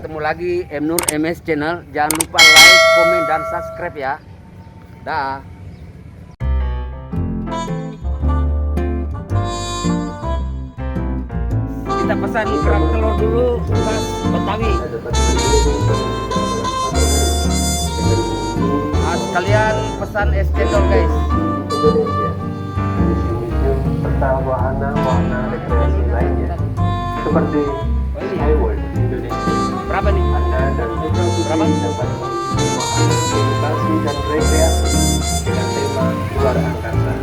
ketemu lagi M Nur MS Channel. Jangan lupa like, komen, dan subscribe ya. Dah. Kita pesan kerak telur dulu khas Betawi. Nah, sekalian pesan es cendol guys. Indonesia, museum-museum serta wahana-wahana rekreasi lainnya seperti SkyWorld Indonesia. Berapa nih? Anda dan Berapa? dapat wahana edukasi dan rekreasi dengan tema luar angkasa.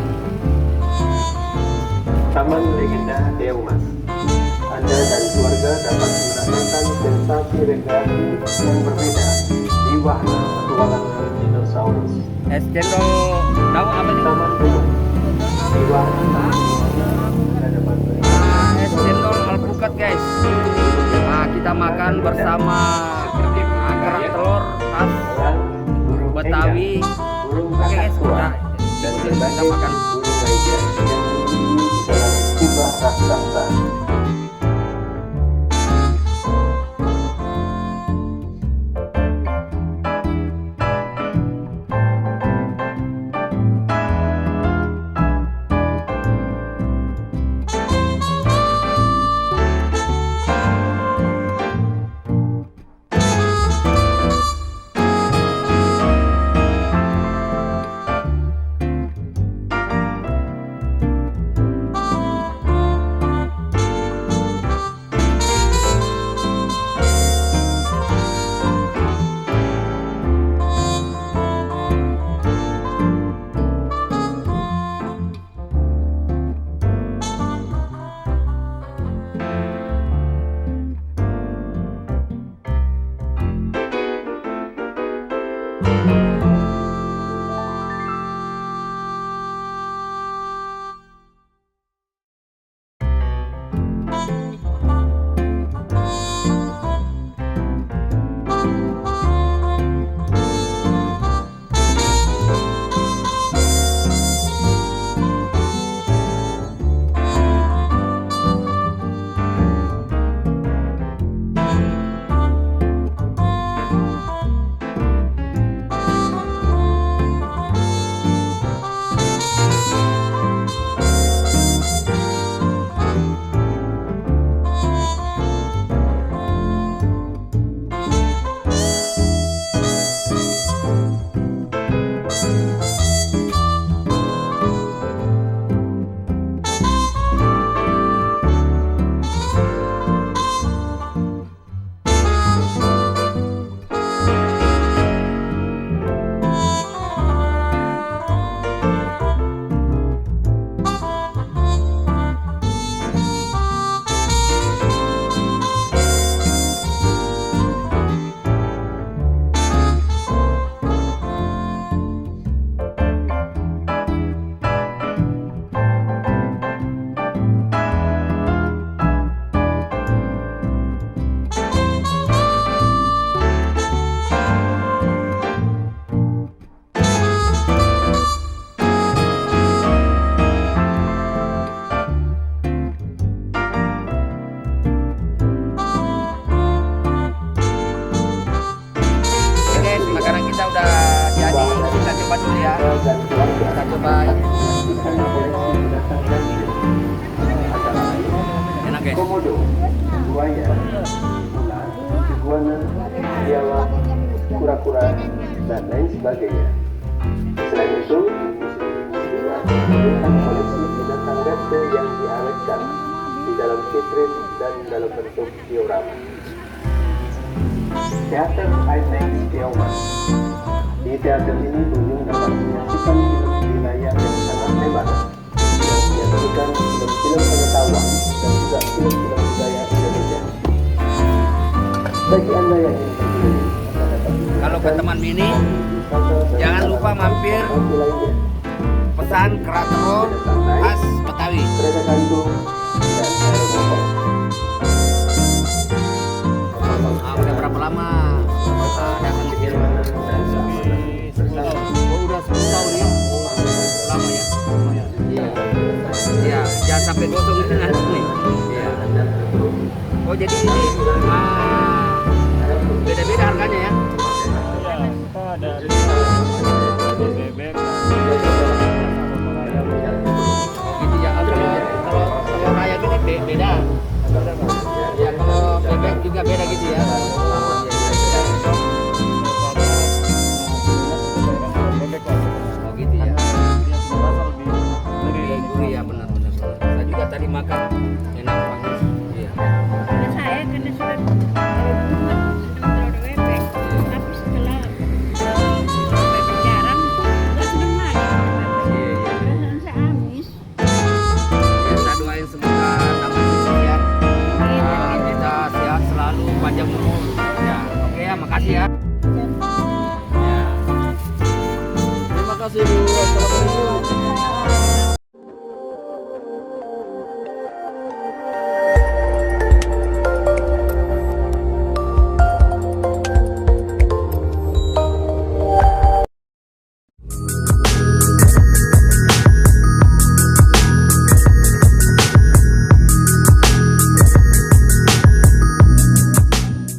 Taman Legenda Deomas. Anda dan keluarga dapat merasakan sensasi rekreasi yang berbeda di wahana petualangan dinosaurus. Es cendol tahu apa nih? Taman Gunung. Di wahana Anda dapat Es cendol alpukat guys. Nah, kita makan bersama kerak telur khas burung Betawi. burung Oke kakak guys, tua, udah. dan Kita berbagai makan. burung lainnya yang bersembunyi di dalam kubah raksasa. Dan keluarga Kita coba. Enak guys. komodo, buaya, ular, iguana, biawak, kura-kura, dan lain sebagainya. Selain itu, juga menyediakan koleksi binatang reptil yang diawetkan di dalam vitrin dan dalam bentuk diorama. Teater IMAX Deomas. Di teater ini pengunjung dapat menyaksikan film di layar yang sangat lebar yang menyajikan film-film pengetahuan dan juga film-film budaya Indonesia. Bagi Anda yang ingin berkeliling, Anda dapat Kalau ke teman mini, jangan lupa mampir pesan kerak telur khas Betawi. kereta gantung dan aeromotor. Udah berapa lama datang ke sini? Udah 10 tahun ya. Lama ya. Iya, jangan sampai gosong nih. Iya. Oh jadi ini beda-beda harganya ya. Ya, kita ada telur bebek, telur ayam. Oh gitu ya. Kalau telur ayam ini beda. Ya kalau bebek juga beda gitu ya. Bebek lah. Oh gitu ya. Dia rasa lebih Lebih gurih ya, benar-benar. Saya juga tadi makan